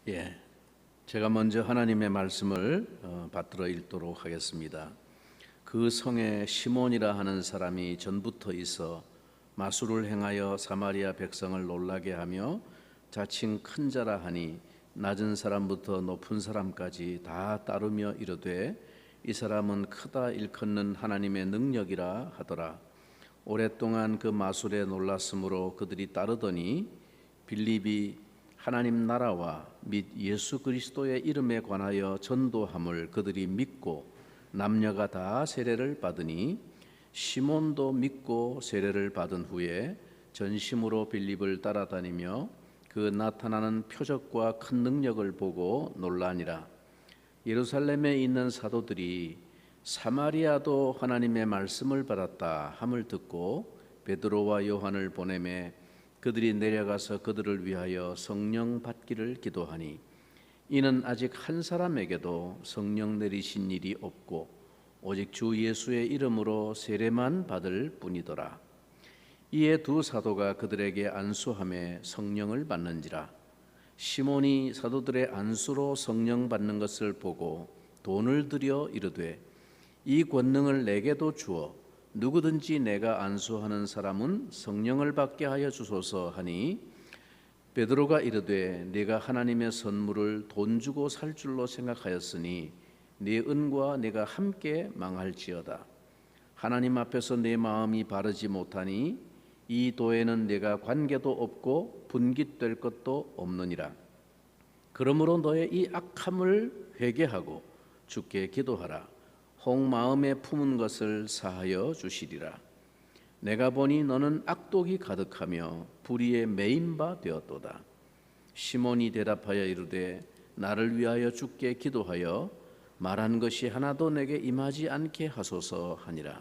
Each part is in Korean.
예, 제가 먼저 하나님의 말씀을 받들어 읽도록 하겠습니다. 그 성에 시몬이라 하는 사람이 전부터 있어 마술을 행하여 사마리아 백성을 놀라게 하며 자칭 큰 자라 하니 낮은 사람부터 높은 사람까지 다 따르며 이르되 이 사람은 크다 일컫는 하나님의 능력이라 하더라. 오랫동안 그 마술에 놀랐으므로 그들이 따르더니 빌립이 하나님 나라와 및 예수 그리스도의 이름에 관하여 전도함을 그들이 믿고 남녀가 다 세례를 받으니 시몬도 믿고 세례를 받은 후에 전심으로 빌립을 따라다니며 그 나타나는 표적과 큰 능력을 보고 놀라니라. 예루살렘에 있는 사도들이 사마리아도 하나님의 말씀을 받았다 함을 듣고 베드로와 요한을 보내매 그들이 내려가서 그들을 위하여 성령 받기를 기도하니 이는 아직 한 사람에게도 성령 내리신 일이 없고 오직 주 예수의 이름으로 세례만 받을 뿐이더라. 이에 두 사도가 그들에게 안수하며 성령을 받는지라. 시몬이 사도들의 안수로 성령 받는 것을 보고 돈을 들여 이르되 이 권능을 내게도 주어 누구든지 내가 안수하는 사람은 성령을 받게 하여 주소서 하니 베드로가 이르되 네가 하나님의 선물을 돈 주고 살 줄로 생각하였으니 네 은과 네가 함께 망할지어다. 하나님 앞에서 내 마음이 바르지 못하니 이 도에는 내가 관계도 없고 분깃될 것도 없느니라. 그러므로 너의 이 악함을 회개하고 주께 기도하라. 혹 마음에 품은 것을 사하여 주시리라. 내가 보니 너는 악독이 가득하며 불의에 매인 바 되었도다. 시몬이 대답하여 이르되 나를 위하여 주께 기도하여 말한 것이 하나도 내게 임하지 않게 하소서 하니라.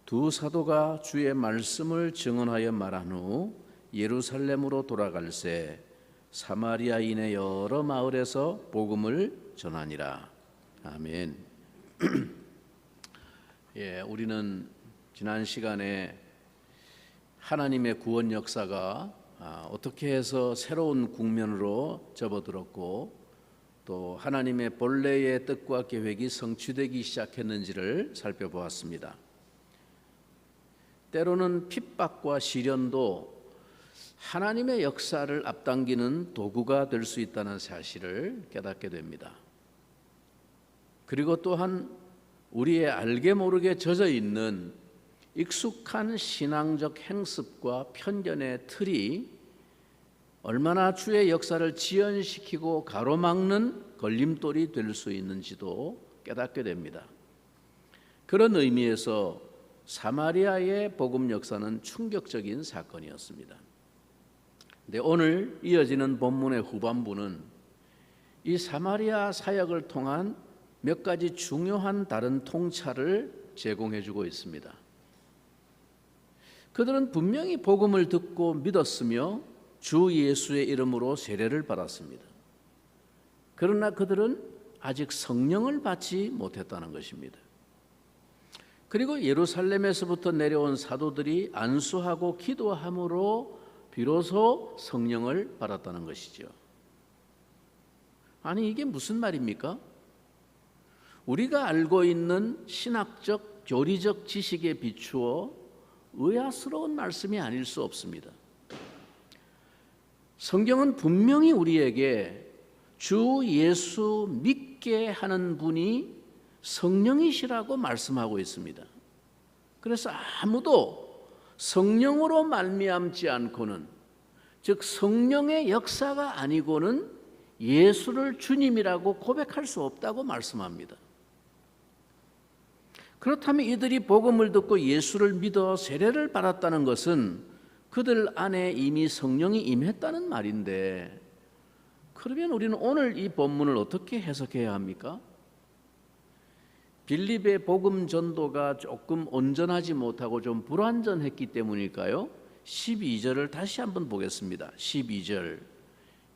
두 사도가 주의 말씀을 증언하여 말한 후 예루살렘으로 돌아갈새 사마리아인의 여러 마을에서 복음을 전하니라. 아멘. 예, 우리는 지난 시간에 하나님의 구원 역사가 어떻게 해서 새로운 국면으로 접어들었고 또 하나님의 본래의 뜻과 계획이 성취되기 시작했는지를 살펴보았습니다. 때로는 핍박과 시련도 하나님의 역사를 앞당기는 도구가 될 수 있다는 사실을 깨닫게 됩니다. 그리고 또한 우리의 알게 모르게 젖어 있는 익숙한 신앙적 행습과 편견의 틀이 얼마나 주의 역사를 지연시키고 가로막는 걸림돌이 될 수 있는지도 깨닫게 됩니다. 그런 의미에서 사마리아의 복음 역사는 충격적인 사건이었습니다. 근데 오늘 이어지는 본문의 후반부는 이 사마리아 사역을 통한 몇 가지 중요한 다른 통찰을 제공해 주고 있습니다. 그들은 분명히 복음을 듣고 믿었으며 주 예수의 이름으로 세례를 받았습니다. 그러나 그들은 아직 성령을 받지 못했다는 것입니다. 그리고 예루살렘에서부터 내려온 사도들이 안수하고 기도함으로 비로소 성령을 받았다는 것이죠. 아니 이게 무슨 말입니까? 우리가 알고 있는 신학적, 교리적 지식에 비추어 의아스러운 말씀이 아닐 수 없습니다. 성경은 분명히 우리에게 주 예수 믿게 하는 분이 성령이시라고 말씀하고 있습니다. 그래서 아무도 성령으로 말미암지 않고는, 즉 성령의 역사가 아니고는 예수를 주님이라고 고백할 수 없다고 말씀합니다. 그렇다면 이들이 복음을 듣고 예수를 믿어 세례를 받았다는 것은 그들 안에 이미 성령이 임했다는 말인데, 그러면 우리는 오늘 이 본문을 어떻게 해석해야 합니까? 빌립의 복음 전도가 조금 온전하지 못하고 좀 불완전했기 때문일까요? 12절을 다시 한번 보겠습니다. 12절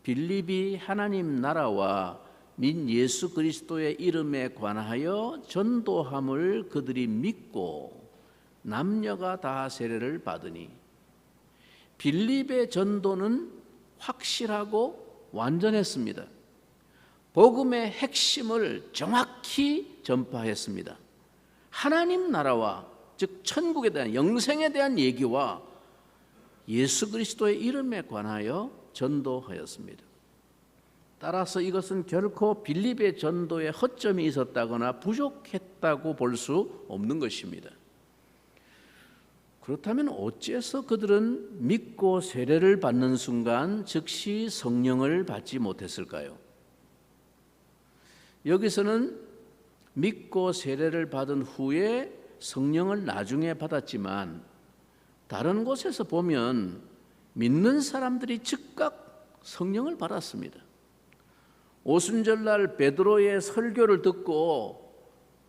빌립이 하나님 나라와 민 예수 그리스도의 이름에 관하여 전도함을 그들이 믿고 남녀가 다 세례를 받으니, 빌립의 전도는 확실하고 완전했습니다. 복음의 핵심을 정확히 전파했습니다. 하나님 나라와 즉 천국에 대한 영생에 대한 얘기와 예수 그리스도의 이름에 관하여 전도하였습니다. 따라서 이것은 결코 빌립의 전도에 허점이 있었다거나 부족했다고 볼 수 없는 것입니다. 그렇다면 어째서 그들은 믿고 세례를 받는 순간 즉시 성령을 받지 못했을까요? 여기서는 믿고 세례를 받은 후에 성령을 나중에 받았지만 다른 곳에서 보면 믿는 사람들이 즉각 성령을 받았습니다. 오순절날 베드로의 설교를 듣고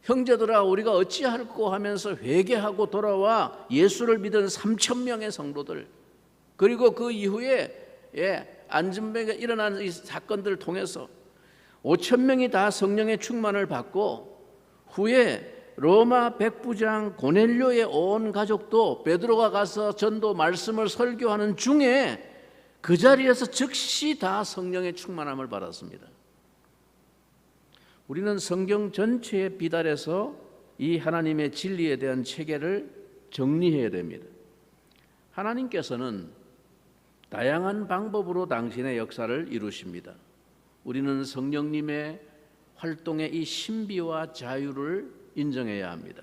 형제들아 우리가 어찌할꼬 하면서 회개하고 돌아와 예수를 믿은 3,000명의 성도들, 그리고 그 이후에 안전병에 일어난 이 사건들을 통해서 5,000명이 다 성령의 충만을 받고 후에 로마 백부장 고넬료의 온 가족도 베드로가 가서 전도 말씀을 설교하는 중에 그 자리에서 즉시 다 성령의 충만함을 받았습니다. 우리는 성경 전체에 비달해서 이 하나님의 진리에 대한 체계를 정리해야 됩니다. 하나님께서는 다양한 방법으로 당신의 역사를 이루십니다. 우리는 성령님의 활동의 이 신비와 자유를 인정해야 합니다.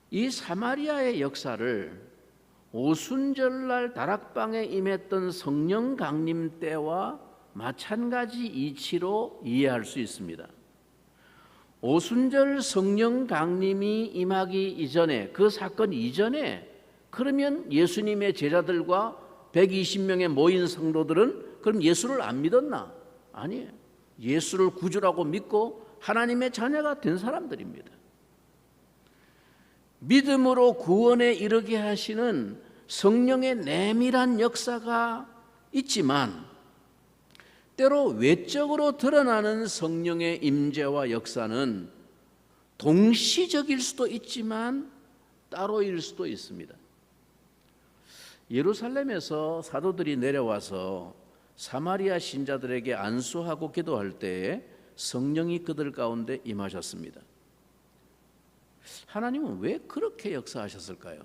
이 사마리아의 역사를 오순절날 다락방에 임했던 성령 강림 때와 마찬가지 이치로 이해할 수 있습니다. 오순절 성령 강림이 임하기 이전에, 그 사건 이전에 그러면 예수님의 제자들과 120명의 모인 성도들은 그럼 예수를 안 믿었나? 아니에요. 예수를 구주라고 믿고 하나님의 자녀가 된 사람들입니다. 믿음으로 구원에 이르게 하시는 성령의 내밀한 역사가 있지만 때로 외적으로 드러나는 성령의 임재와 역사는 동시적일 수도 있지만 따로일 수도 있습니다. 예루살렘에서 사도들이 내려와서 사마리아 신자들에게 안수하고 기도할 때에 성령이 그들 가운데 임하셨습니다. 하나님은 왜 그렇게 역사하셨을까요?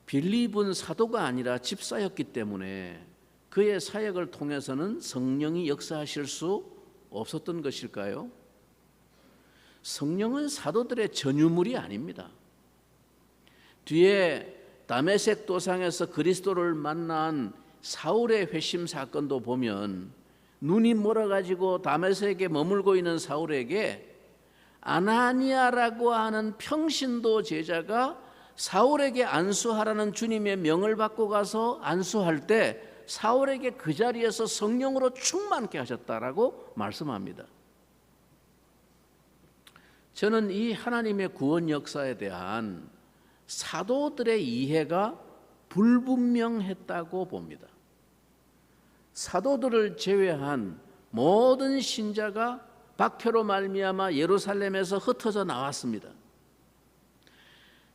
빌립은 사도가 아니라 집사였기 때문에 그의 사역을 통해서는 성령이 역사하실 수 없었던 것일까요? 성령은 사도들의 전유물이 아닙니다. 뒤에 다메섹 도상에서 그리스도를 만난 사울의 회심 사건도 보면 눈이 멀어가지고 다메섹에 머물고 있는 사울에게 아나니아라고 하는 평신도 제자가 사울에게 안수하라는 주님의 명을 받고 가서 안수할 때 사울에게 그 자리에서 성령으로 충만케 하셨다라고 말씀합니다. 저는 이 하나님의 구원 역사에 대한 사도들의 이해가 불분명했다고 봅니다. 사도들을 제외한 모든 신자가 박해로 말미암아 예루살렘에서 흩어져 나왔습니다.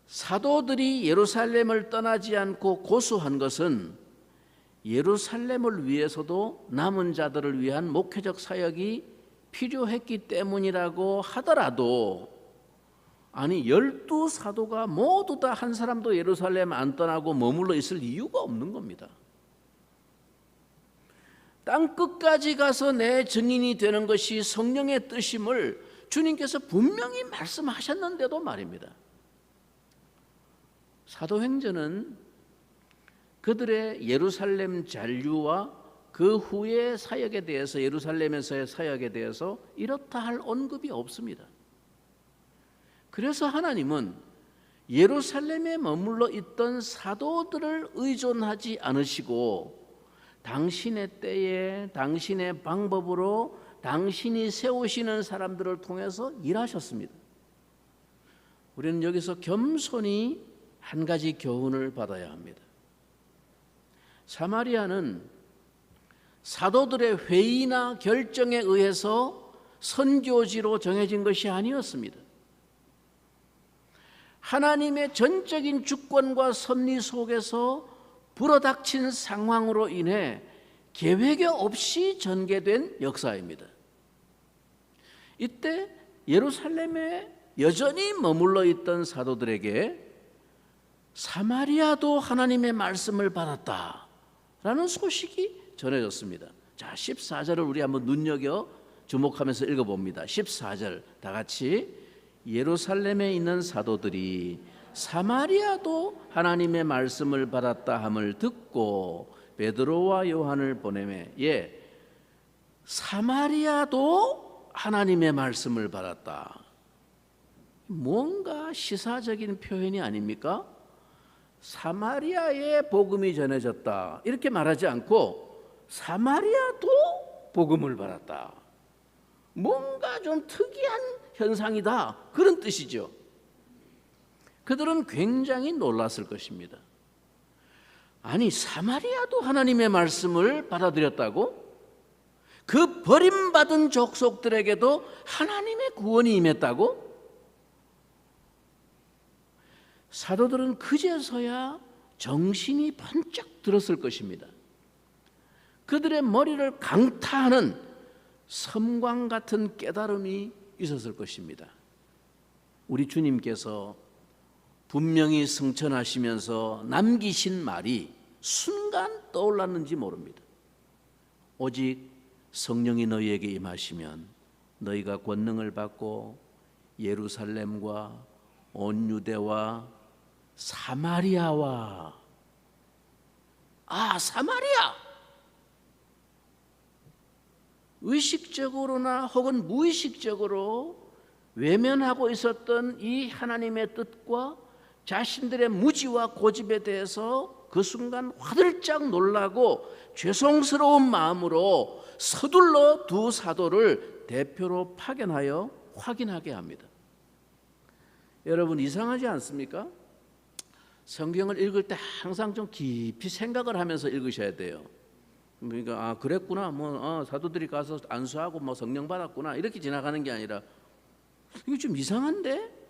사도들이 예루살렘을 떠나지 않고 고수한 것은 예루살렘을 위해서도 남은 자들을 위한 목회적 사역이 필요했기 때문이라고 하더라도, 아니 12사도가 모두 다 한 사람도 예루살렘 안 떠나고 머물러 있을 이유가 없는 겁니다. 땅 끝까지 가서 내 증인이 되는 것이 성령의 뜻임을 주님께서 분명히 말씀하셨는데도 말입니다. 사도행전은 그들의 예루살렘 잔류와 그 후의 사역에 대해서, 예루살렘에서의 사역에 대해서 이렇다 할 언급이 없습니다. 그래서 하나님은 예루살렘에 머물러 있던 사도들을 의존하지 않으시고 당신의 때에 당신의 방법으로 당신이 세우시는 사람들을 통해서 일하셨습니다. 우리는 여기서 겸손히 한 가지 교훈을 받아야 합니다. 사마리아는 사도들의 회의나 결정에 의해서 선교지로 정해진 것이 아니었습니다. 하나님의 전적인 주권과 섭리 속에서 불어닥친 상황으로 인해 계획이 없이 전개된 역사입니다. 이때 예루살렘에 여전히 머물러 있던 사도들에게 사마리아도 하나님의 말씀을 받았다라는 소식이 전해졌습니다. 자, 14절을 우리 한번 눈여겨 주목하면서 읽어봅니다. 14절 다 같이 예루살렘에 있는 사도들이 사마리아도 하나님의 말씀을 받았다 함을 듣고 베드로와 요한을 보내매 사마리아도 하나님의 말씀을 받았다. 뭔가 시사적인 표현이 아닙니까? 사마리아에 복음이 전해졌다 이렇게 말하지 않고 사마리아도 복음을 받았다. 뭔가 좀 특이한 현상이다 그런 뜻이죠. 그들은 굉장히 놀랐을 것입니다. 아니, 사마리아도 하나님의 말씀을 받아들였다고? 그 버림받은 족속들에게도 하나님의 구원이 임했다고? 사도들은 그제서야 정신이 번쩍 들었을 것입니다. 그들의 머리를 강타하는 섬광 같은 깨달음이 있었을 것입니다. 우리 주님께서 분명히 승천하시면서 남기신 말이 순간 떠올랐는지 모릅니다. 오직 성령이 너희에게 임하시면 너희가 권능을 받고 예루살렘과 온 유대와 사마리아와 사마리아! 의식적으로나 혹은 무의식적으로 외면하고 있었던 이 하나님의 뜻과 자신들의 무지와 고집에 대해서 그 순간 화들짝 놀라고 죄송스러운 마음으로 서둘러 두 사도를 대표로 파견하여 확인하게 합니다. 여러분, 이상하지 않습니까? 성경을 읽을 때 항상 좀 깊이 생각을 하면서 읽으셔야 돼요. 그러니까 그랬구나, 사도들이 가서 안수하고 성령 받았구나 이렇게 지나가는 게 아니라 이게 좀 이상한데?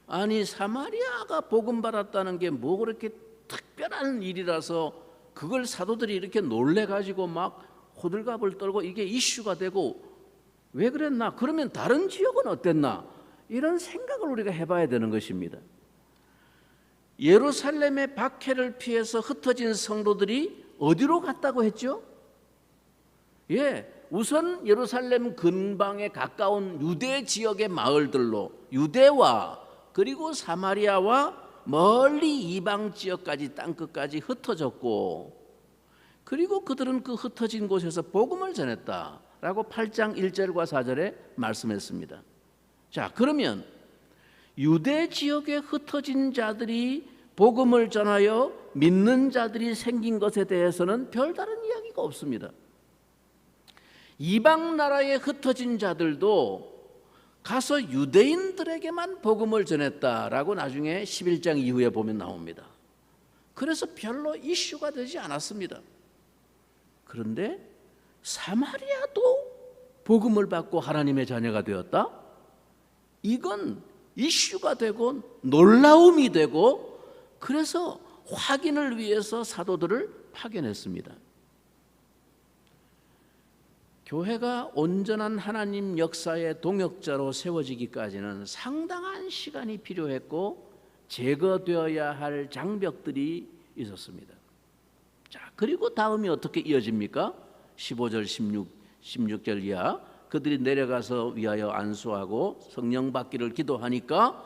아니, 사마리아가 복음 받았다는 게 뭐 그렇게 특별한 일이라서 그걸 사도들이 이렇게 놀래가지고 막 호들갑을 떨고 이게 이슈가 되고 왜 그랬나? 그러면 다른 지역은 어땠나? 이런 생각을 우리가 해봐야 되는 것입니다. 예루살렘의 박해를 피해서 흩어진 성도들이 어디로 갔다고 했죠? 우선 예루살렘 근방에 가까운 유대 지역의 마을들로 유대와 그리고 사마리아와 멀리 이방 지역까지 땅끝까지 흩어졌고, 그리고 그들은 그 흩어진 곳에서 복음을 전했다라고 8장 1절과 4절에 말씀했습니다. 자, 그러면 유대 지역에 흩어진 자들이 복음을 전하여 믿는 자들이 생긴 것에 대해서는 별다른 이야기가 없습니다. 이방 나라에 흩어진 자들도 가서 유대인들에게만 복음을 전했다라고 나중에 11장 이후에 보면 나옵니다. 그래서 별로 이슈가 되지 않았습니다. 그런데 사마리아도 복음을 받고 하나님의 자녀가 되었다? 이건 이슈가 되고 놀라움이 되고, 그래서 확인을 위해서 사도들을 파견했습니다. 교회가 온전한 하나님 역사의 동역자로 세워지기까지는 상당한 시간이 필요했고 제거되어야 할 장벽들이 있었습니다. 자, 그리고 다음이 어떻게 이어집니까? 15절 16절 이하 그들이 내려가서 위하여 안수하고 성령 받기를 기도하니까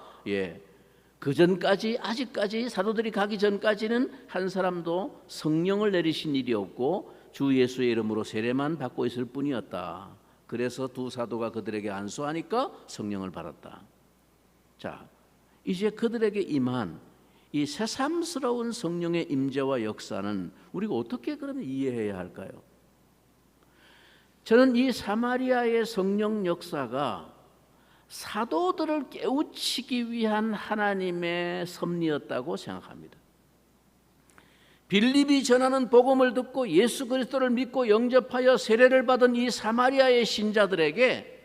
그 전까지 아직까지 사도들이 가기 전까지는 한 사람도 성령을 내리신 일이 없고 주 예수의 이름으로 세례만 받고 있을 뿐이었다. 그래서 두 사도가 그들에게 안수하니까 성령을 받았다. 자, 이제 그들에게 임한 이 새삼스러운 성령의 임재와 역사는 우리가 어떻게 그러면 이해해야 할까요? 저는 이 사마리아의 성령 역사가 사도들을 깨우치기 위한 하나님의 섭리였다고 생각합니다. 빌립이 전하는 복음을 듣고 예수 그리스도를 믿고 영접하여 세례를 받은 이 사마리아의 신자들에게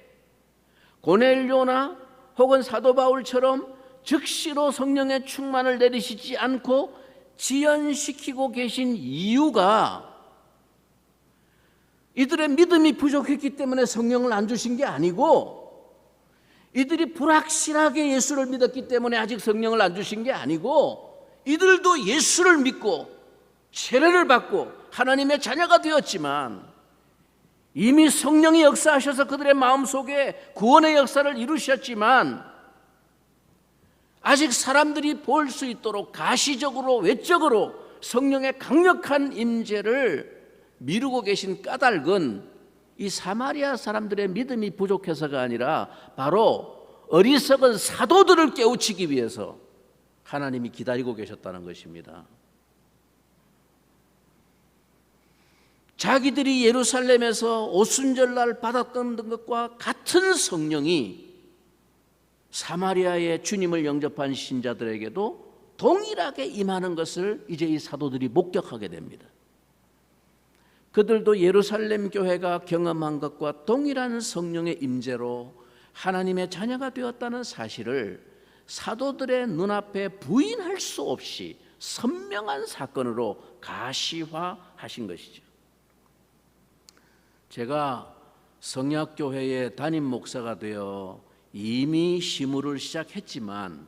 고넬료나 혹은 사도 바울처럼 즉시로 성령의 충만을 내리시지 않고 지연시키고 계신 이유가 이들의 믿음이 부족했기 때문에 성령을 안 주신 게 아니고, 이들이 불확실하게 예수를 믿었기 때문에 아직 성령을 안 주신 게 아니고, 이들도 예수를 믿고 세례를 받고 하나님의 자녀가 되었지만 이미 성령이 역사하셔서 그들의 마음속에 구원의 역사를 이루셨지만 아직 사람들이 볼 수 있도록 가시적으로 외적으로 성령의 강력한 임재를 미루고 계신 까닭은 이 사마리아 사람들의 믿음이 부족해서가 아니라 바로 어리석은 사도들을 깨우치기 위해서 하나님이 기다리고 계셨다는 것입니다. 자기들이 예루살렘에서 오순절날 받았던 것과 같은 성령이 사마리아의 주님을 영접한 신자들에게도 동일하게 임하는 것을 이제 이 사도들이 목격하게 됩니다. 그들도 예루살렘 교회가 경험한 것과 동일한 성령의 임재로 하나님의 자녀가 되었다는 사실을 사도들의 눈앞에 부인할 수 없이 선명한 사건으로 가시화하신 것이죠. 제가 성약교회의 담임 목사가 되어 이미 시무를 시작했지만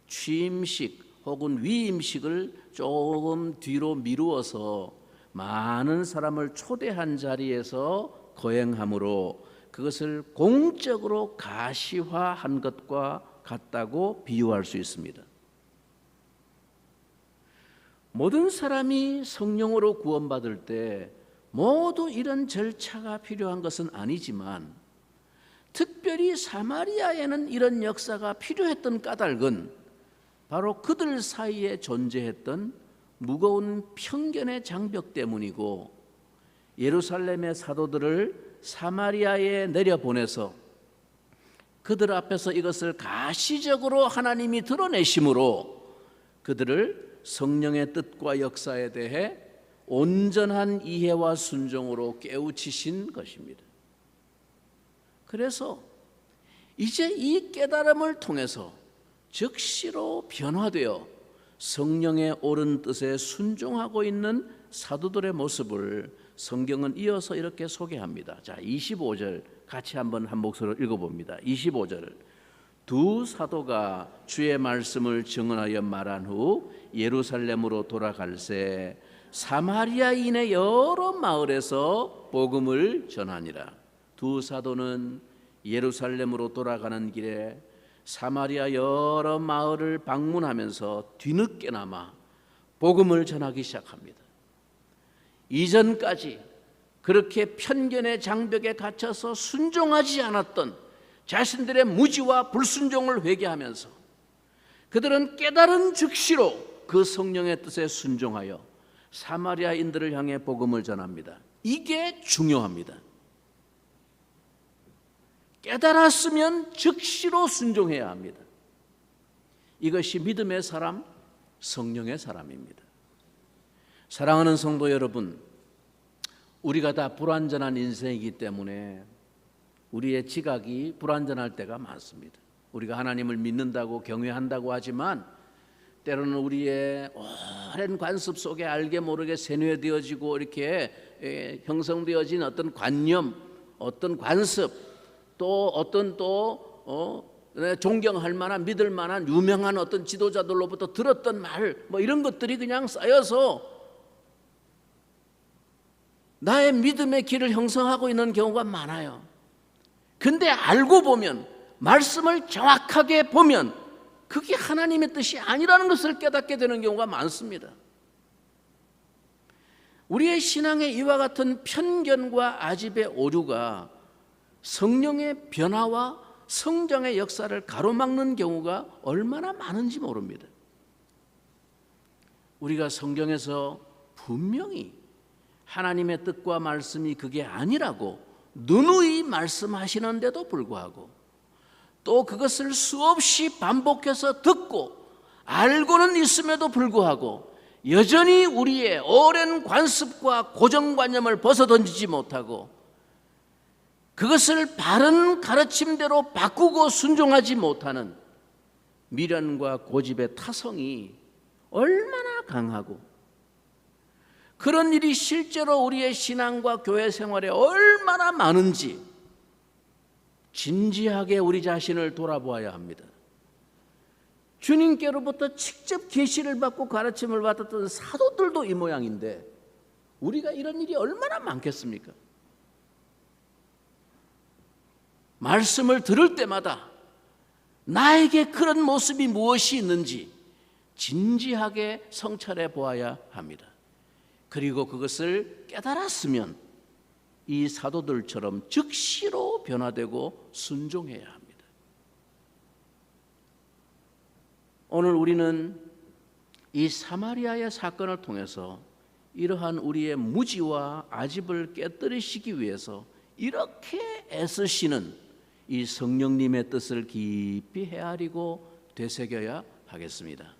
취임식 혹은 위임식을 조금 뒤로 미루어서 많은 사람을 초대한 자리에서 거행함으로 그것을 공적으로 가시화한 것과 같다고 비유할 수 있습니다. 모든 사람이 성령으로 구원받을 때 모두 이런 절차가 필요한 것은 아니지만 특별히 사마리아에는 이런 역사가 필요했던 까닭은 바로 그들 사이에 존재했던 무거운 편견의 장벽 때문이고, 예루살렘의 사도들을 사마리아에 내려보내서 그들 앞에서 이것을 가시적으로 하나님이 드러내심으로 그들을 성령의 뜻과 역사에 대해 온전한 이해와 순종으로 깨우치신 것입니다. 그래서 이제 이 깨달음을 통해서 즉시로 변화되어 성령의 옳은 뜻에 순종하고 있는 사도들의 모습을 성경은 이어서 이렇게 소개합니다. 자, 25절 같이 한번 한 목소리로 읽어봅니다. 25절. 두 사도가 주의 말씀을 증언하여 말한 후 예루살렘으로 돌아갈새 사마리아인의 여러 마을에서 복음을 전하니라. 두 사도는 예루살렘으로 돌아가는 길에 사마리아 여러 마을을 방문하면서 뒤늦게나마 복음을 전하기 시작합니다. 이전까지 그렇게 편견의 장벽에 갇혀서 순종하지 않았던 자신들의 무지와 불순종을 회개하면서 그들은 깨달은 즉시로 그 성령의 뜻에 순종하여 사마리아인들을 향해 복음을 전합니다. 이게 중요합니다. 깨달았으면 즉시로 순종해야 합니다. 이것이 믿음의 사람, 성령의 사람입니다. 사랑하는 성도 여러분, 우리가 다 불완전한 인생이기 때문에 우리의 지각이 불완전할 때가 많습니다. 우리가 하나님을 믿는다고 경외한다고 하지만 때로는 우리의 오랜 관습 속에 알게 모르게 세뇌되어지고 이렇게 형성되어진 어떤 관념, 어떤 관습, 또 어떤 존경할 만한 믿을 만한 유명한 어떤 지도자들로부터 들었던 말 이런 것들이 그냥 쌓여서 나의 믿음의 길을 형성하고 있는 경우가 많아요. 근데 알고 보면, 말씀을 정확하게 보면 그게 하나님의 뜻이 아니라는 것을 깨닫게 되는 경우가 많습니다. 우리의 신앙에 이와 같은 편견과 아집의 오류가 성령의 변화와 성장의 역사를 가로막는 경우가 얼마나 많은지 모릅니다. 우리가 성경에서 분명히 하나님의 뜻과 말씀이 그게 아니라고 누누이 말씀하시는데도 불구하고 또 그것을 수없이 반복해서 듣고 알고는 있음에도 불구하고 여전히 우리의 오랜 관습과 고정관념을 벗어던지지 못하고 그것을 바른 가르침대로 바꾸고 순종하지 못하는 미련과 고집의 타성이 얼마나 강하고 그런 일이 실제로 우리의 신앙과 교회 생활에 얼마나 많은지 진지하게 우리 자신을 돌아보아야 합니다. 주님께로부터 직접 계시를 받고 가르침을 받았던 사도들도 이 모양인데 우리가 이런 일이 얼마나 많겠습니까? 말씀을 들을 때마다 나에게 그런 모습이 무엇이 있는지 진지하게 성찰해 보아야 합니다. 그리고 그것을 깨달았으면 이 사도들처럼 즉시로 변화되고 순종해야 합니다. 오늘 우리는 이 사마리아의 사건을 통해서 이러한 우리의 무지와 아집을 깨뜨리시기 위해서 이렇게 애쓰시는 이 성령님의 뜻을 깊이 헤아리고 되새겨야 하겠습니다.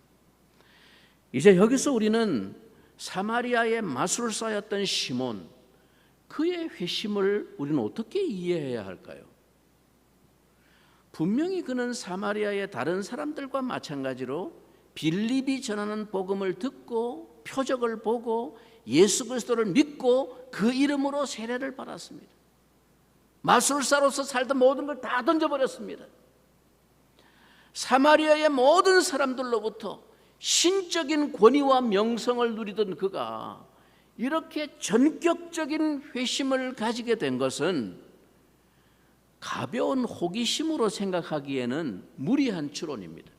이제 여기서 우리는 사마리아의 마술사였던 시몬, 그의 회심을 우리는 어떻게 이해해야 할까요? 분명히 그는 사마리아의 다른 사람들과 마찬가지로 빌립이 전하는 복음을 듣고 표적을 보고 예수 그리스도를 믿고 그 이름으로 세례를 받았습니다. 마술사로서 살던 모든 걸 다 던져버렸습니다. 사마리아의 모든 사람들로부터 신적인 권위와 명성을 누리던 그가 이렇게 전격적인 회심을 가지게 된 것은 가벼운 호기심으로 생각하기에는 무리한 추론입니다.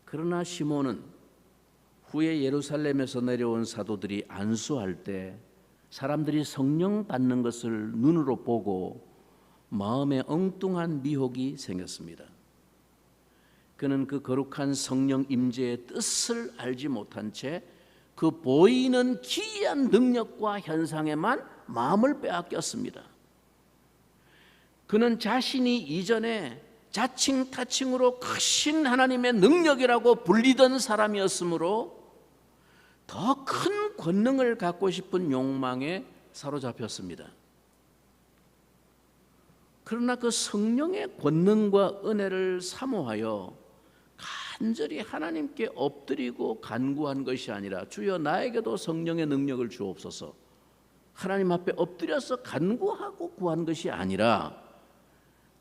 그러나 시몬은 후에 예루살렘에서 내려온 사도들이 안수할 때 사람들이 성령 받는 것을 눈으로 보고 마음에 엉뚱한 미혹이 생겼습니다. 그는 그 거룩한 성령 임재의 뜻을 알지 못한 채 그 보이는 기이한 능력과 현상에만 마음을 빼앗겼습니다. 그는 자신이 이전에 자칭 타칭으로 크신 하나님의 능력이라고 불리던 사람이었으므로 더 큰 권능을 갖고 싶은 욕망에 사로잡혔습니다. 그러나 그 성령의 권능과 은혜를 사모하여 간절히 하나님께 엎드리고 간구한 것이 아니라 주여 나에게도 성령의 능력을 주옵소서, 하나님 앞에 엎드려서 간구하고 구한 것이 아니라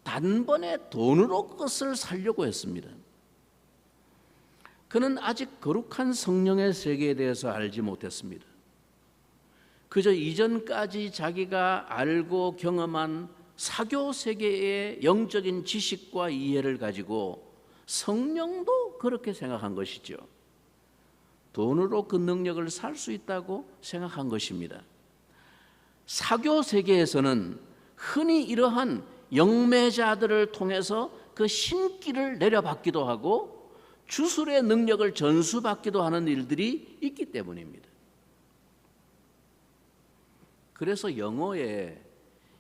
단번에 돈으로 그것을 살려고 했습니다. 그는 아직 거룩한 성령의 세계에 대해서 알지 못했습니다. 그저 이전까지 자기가 알고 경험한 사교 세계의 영적인 지식과 이해를 가지고 성령도 그렇게 생각한 것이죠. 돈으로 그 능력을 살 수 있다고 생각한 것입니다. 사교 세계에서는 흔히 이러한 영매자들을 통해서 그 신기를 내려받기도 하고 주술의 능력을 전수받기도 하는 일들이 있기 때문입니다. 그래서 영어에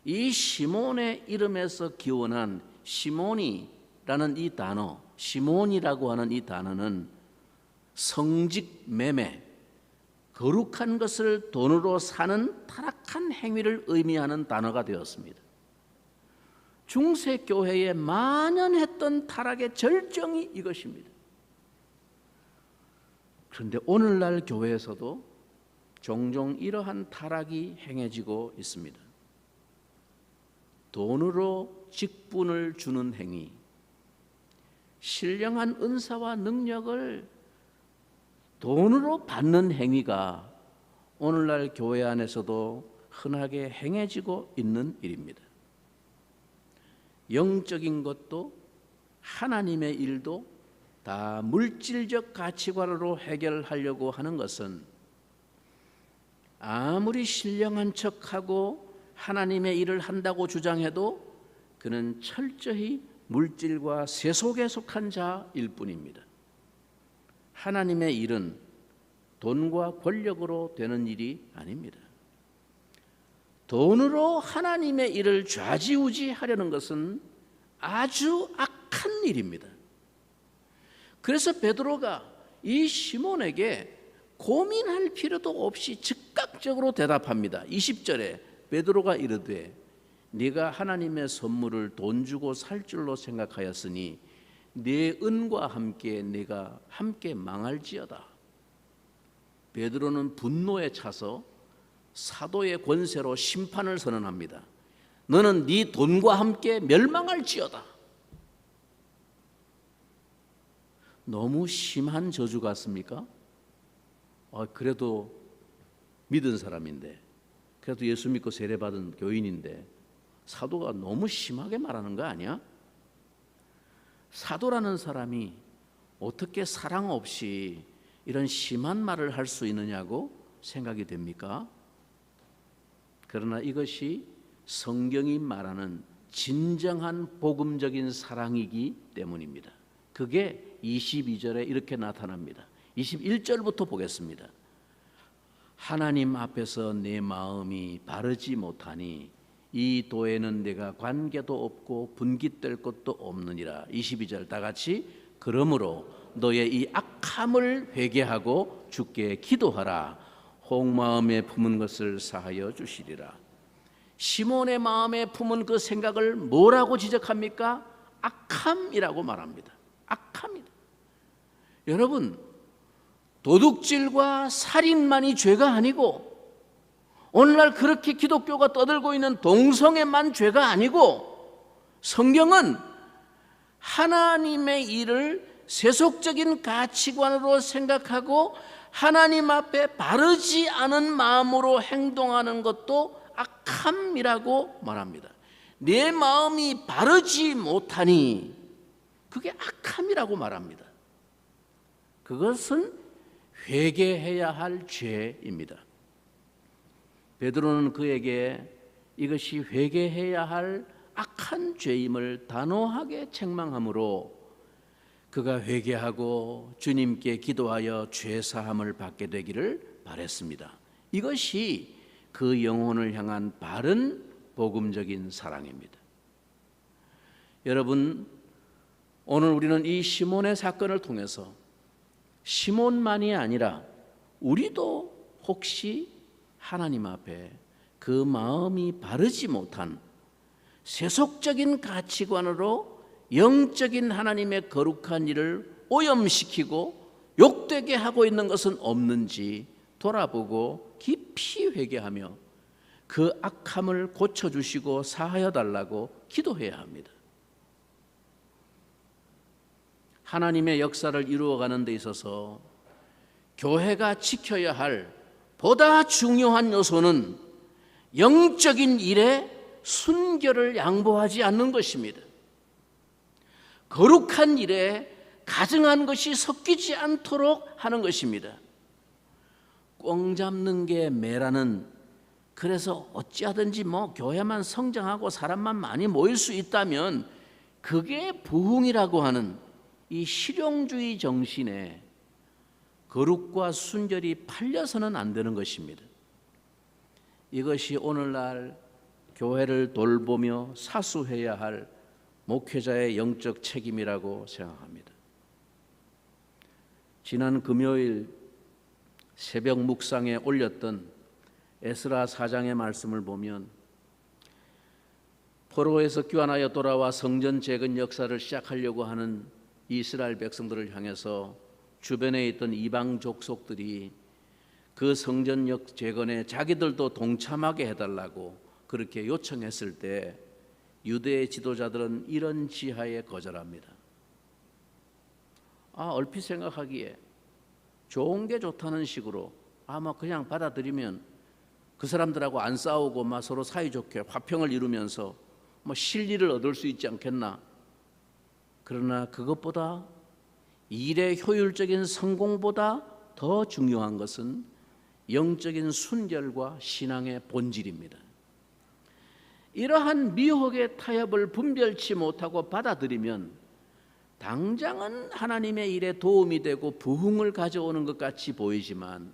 이 시몬의 이름에서 기원한 시몬이라는 이 단어, 시몬이라고 하는 이 단어는 성직 매매, 거룩한 것을 돈으로 사는 타락한 행위를 의미하는 단어가 되었습니다. 중세 교회에 만연했던 타락의 절정이 이것입니다. 그런데 오늘날 교회에서도 종종 이러한 타락이 행해지고 있습니다. 돈으로 직분을 주는 행위, 신령한 은사와 능력을 돈으로 받는 행위가 오늘날 교회 안에서도 흔하게 행해지고 있는 일입니다. 영적인 것도 하나님의 일도 다 물질적 가치관으로 해결하려고 하는 것은 아무리 신령한 척하고 하나님의 일을 한다고 주장해도 그는 철저히 물질과 세속에 속한 자일 뿐입니다. 하나님의 일은 돈과 권력으로 되는 일이 아닙니다. 돈으로 하나님의 일을 좌지우지하려는 것은 아주 악한 일입니다. 그래서 베드로가 이 시몬에게 고민할 필요도 없이 즉각적으로 대답합니다. 20절에 베드로가 이르되 네가 하나님의 선물을 돈 주고 살 줄로 생각하였으니 내 은과 함께 내가 함께 망할지어다. 베드로는 분노에 차서 사도의 권세로 심판을 선언합니다. 너는 네 돈과 함께 멸망할지어다. 너무 심한 저주 같습니까? 그래도 믿은 사람인데, 그래도 예수 믿고 세례받은 교인인데 사도가 너무 심하게 말하는 거 아니야? 사도라는 사람이 어떻게 사랑 없이 이런 심한 말을 할 수 있느냐고 생각이 됩니까? 그러나 이것이 성경이 말하는 진정한 복음적인 사랑이기 때문입니다. 그게 22절에 이렇게 나타납니다. 21절부터 보겠습니다. 하나님 앞에서 내 마음이 바르지 못하니 이 도에는 내가 관계도 없고 분깃될 것도 없느니라. 22절 다 같이 그러므로 너의 이 악함을 회개하고 주께 기도하라. 혹마음에 품은 것을 사하여 주시리라. 시몬의 마음에 품은 그 생각을 뭐라고 지적합니까? 악함이라고 말합니다. 악함이다. 여러분, 도둑질과 살인만이 죄가 아니고 오늘날 그렇게 기독교가 떠들고 있는 동성애만 죄가 아니고 성경은 하나님의 일을 세속적인 가치관으로 생각하고 하나님 앞에 바르지 않은 마음으로 행동하는 것도 악함이라고 말합니다. 내 마음이 바르지 못하니 그게 악함이라고 말합니다. 그것은 회개해야 할 죄입니다. 베드로는 그에게 이것이 회개해야 할 악한 죄임을 단호하게 책망하므로 그가 회개하고 주님께 기도하여 죄 사함을 받게 되기를 바랬습니다. 이것이 그 영혼을 향한 바른 복음적인 사랑입니다. 여러분, 오늘 우리는 이 시몬의 사건을 통해서 시몬만이 아니라 우리도 혹시 하나님 앞에 그 마음이 바르지 못한 세속적인 가치관으로 영적인 하나님의 거룩한 일을 오염시키고 욕되게 하고 있는 것은 없는지 돌아보고 깊이 회개하며 그 악함을 고쳐주시고 사하여 달라고 기도해야 합니다. 하나님의 역사를 이루어가는 데 있어서 교회가 지켜야 할 보다 중요한 요소는 영적인 일에 순결을 양보하지 않는 것입니다. 거룩한 일에 가증한 것이 섞이지 않도록 하는 것입니다. 꽝 잡는 게 매라는, 그래서 어찌하든지 교회만 성장하고 사람만 많이 모일 수 있다면 그게 부흥이라고 하는 이 실용주의 정신에 거룩과 순결이 팔려서는 안 되는 것입니다. 이것이 오늘날 교회를 돌보며 사수해야 할 목회자의 영적 책임이라고 생각합니다. 지난 금요일 새벽 묵상에 올렸던 에스라 4장의 말씀을 보면 포로에서 귀환하여 돌아와 성전 재건 역사를 시작하려고 하는 이스라엘 백성들을 향해서 주변에 있던 이방 족속들이 그 성전 재건에 자기들도 동참하게 해달라고 그렇게 요청했을 때 유대의 지도자들은 이런 지하에 거절합니다. 얼핏 생각하기에 좋은 게 좋다는 식으로 그냥 받아들이면 그 사람들하고 안 싸우고 서로 사이좋게 화평을 이루면서 실리를 얻을 수 있지 않겠나. 그러나 그것보다 일의 효율적인 성공보다 더 중요한 것은 영적인 순결과 신앙의 본질입니다. 이러한 미혹의 타협을 분별치 못하고 받아들이면 당장은 하나님의 일에 도움이 되고 부흥을 가져오는 것 같이 보이지만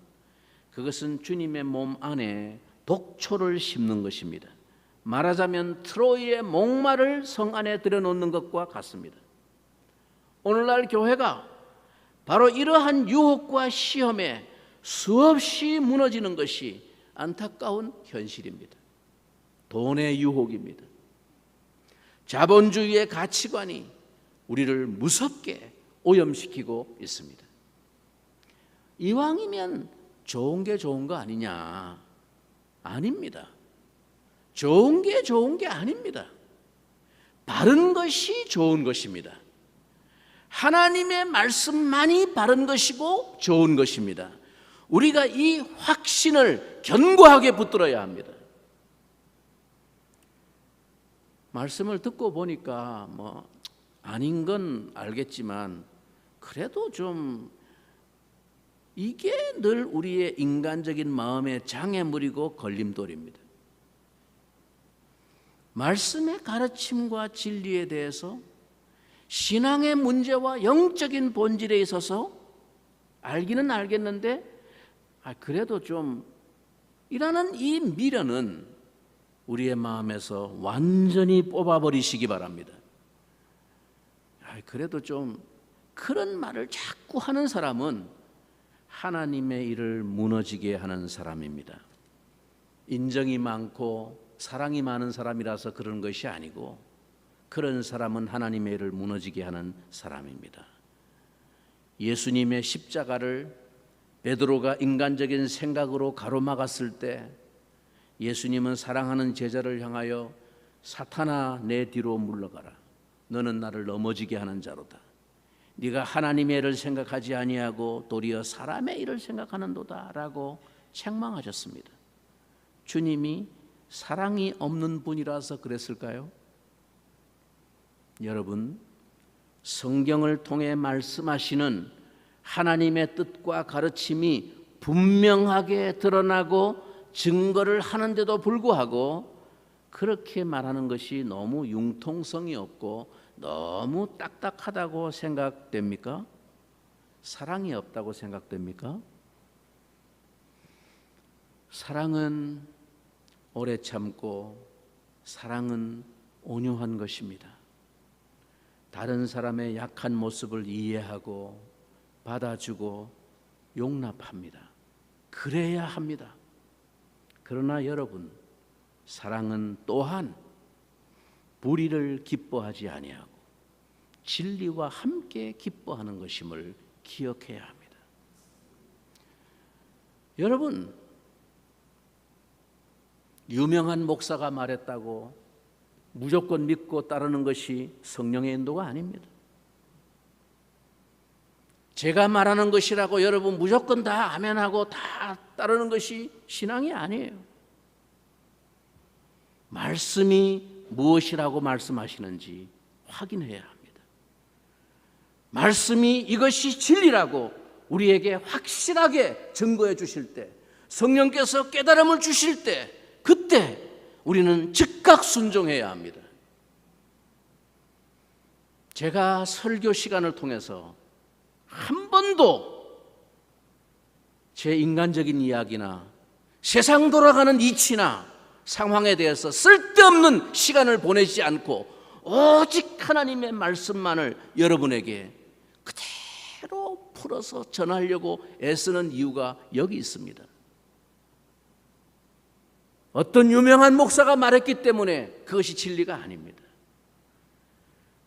그것은 주님의 몸 안에 독초를 심는 것입니다. 말하자면 트로이의 목마를 성 안에 들여놓는 것과 같습니다. 오늘날 교회가 바로 이러한 유혹과 시험에 수없이 무너지는 것이 안타까운 현실입니다. 돈의 유혹입니다. 자본주의의 가치관이 우리를 무섭게 오염시키고 있습니다. 이왕이면 좋은 게 좋은 거 아니냐? 아닙니다. 좋은 게 좋은 게 아닙니다. 바른 것이 좋은 것입니다. 하나님의 말씀만이 바른 것이고 좋은 것입니다. 우리가 이 확신을 견고하게 붙들어야 합니다. 말씀을 듣고 보니까 아닌 건 알겠지만 그래도 좀 이게 늘 우리의 인간적인 마음의 장애물이고 걸림돌입니다. 말씀의 가르침과 진리에 대해서 신앙의 문제와 영적인 본질에 있어서 알기는 알겠는데 그래도 좀 이라는 이 미련은 우리의 마음에서 완전히 뽑아버리시기 바랍니다. 그래도 좀 그런 말을 자꾸 하는 사람은 하나님의 일을 무너지게 하는 사람입니다. 인정이 많고 사랑이 많은 사람이라서 그런 것이 아니고 그런 사람은 하나님의 일을 무너지게 하는 사람입니다. 예수님의 십자가를 베드로가 인간적인 생각으로 가로막았을 때 예수님은 사랑하는 제자를 향하여 사탄아 내 뒤로 물러가라. 너는 나를 넘어지게 하는 자로다. 네가 하나님의 일을 생각하지 아니하고 도리어 사람의 일을 생각하는도다 라고 책망하셨습니다. 주님이 사랑이 없는 분이라서 그랬을까요? 여러분, 성경을 통해 말씀하시는 하나님의 뜻과 가르침이 분명하게 드러나고 증거를 하는데도 불구하고 그렇게 말하는 것이 너무 융통성이 없고 너무 딱딱하다고 생각됩니까? 사랑이 없다고 생각됩니까? 사랑은 오래 참고 사랑은 온유한 것입니다. 다른 사람의 약한 모습을 이해하고 받아주고 용납합니다. 그래야 합니다. 그러나 여러분, 사랑은 또한 불의를 기뻐하지 아니하고 진리와 함께 기뻐하는 것임을 기억해야 합니다. 여러분, 유명한 목사가 말했다고 무조건 믿고 따르는 것이 성령의 인도가 아닙니다. 제가 말하는 것이라고 여러분 무조건 다 아멘하고 다 따르는 것이 신앙이 아니에요. 말씀이 무엇이라고 말씀하시는지 확인해야 합니다. 말씀이 이것이 진리라고 우리에게 확실하게 증거해 주실 때, 성령께서 깨달음을 주실 때, 그때 우리는 즉각 순종해야 합니다. 제가 설교 시간을 통해서 한 번도 제 인간적인 이야기나 세상 돌아가는 이치나 상황에 대해서 쓸데없는 시간을 보내지 않고 오직 하나님의 말씀만을 여러분에게 그대로 풀어서 전하려고 애쓰는 이유가 여기 있습니다. 어떤 유명한 목사가 말했기 때문에 그것이 진리가 아닙니다.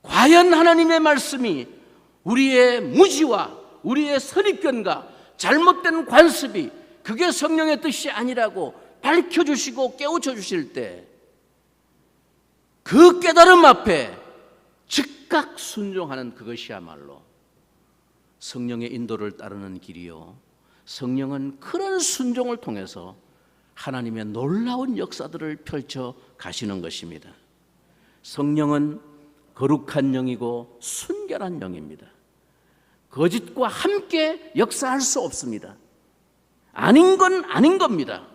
과연 하나님의 말씀이 우리의 무지와 우리의 선입견과 잘못된 관습이 그게 성령의 뜻이 아니라고 밝혀주시고 깨우쳐 주실 때 그 깨달음 앞에 즉각 순종하는 그것이야말로 성령의 인도를 따르는 길이요, 성령은 그런 순종을 통해서 하나님의 놀라운 역사들을 펼쳐 가시는 것입니다. 성령은 거룩한 영이고 순결한 영입니다. 거짓과 함께 역사할 수 없습니다. 아닌 건 아닌 겁니다.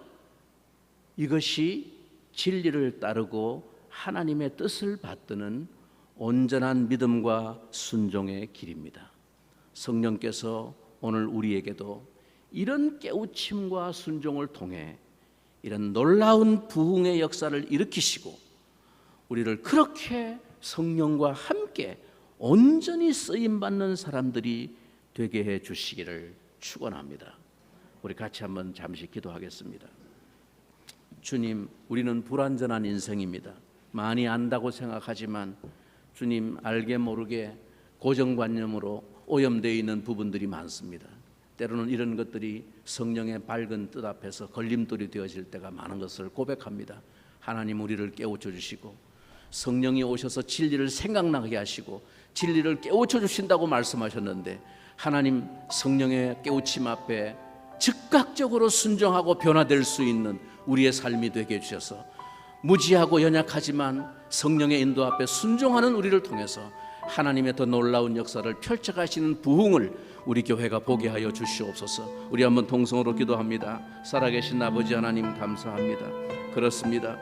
이것이 진리를 따르고 하나님의 뜻을 받드는 온전한 믿음과 순종의 길입니다. 성령께서 오늘 우리에게도 이런 깨우침과 순종을 통해 이런 놀라운 부흥의 역사를 일으키시고 우리를 그렇게 성령과 함께 온전히 쓰임받는 사람들이 되게 해 주시기를 축원합니다. 우리 같이 한번 잠시 기도하겠습니다. 주님, 우리는 불완전한 인생입니다. 많이 안다고 생각하지만 주님, 알게 모르게 고정관념으로 오염되어 있는 부분들이 많습니다. 때로는 이런 것들이 성령의 밝은 뜻 앞에서 걸림돌이 되어질 때가 많은 것을 고백합니다. 하나님 우리를 깨우쳐 주시고 성령이 오셔서 진리를 생각나게 하시고 진리를 깨우쳐 주신다고 말씀하셨는데 하나님 성령의 깨우침 앞에 즉각적으로 순종하고 변화될 수 있는 우리의 삶이 되게 해주셔서 무지하고 연약하지만 성령의 인도 앞에 순종하는 우리를 통해서 하나님의 더 놀라운 역사를 펼쳐가시는 부흥을 우리 교회가 보게 하여 주시옵소서. 우리 한번 동성으로 기도합니다. 살아계신 아버지 하나님 감사합니다. 그렇습니다.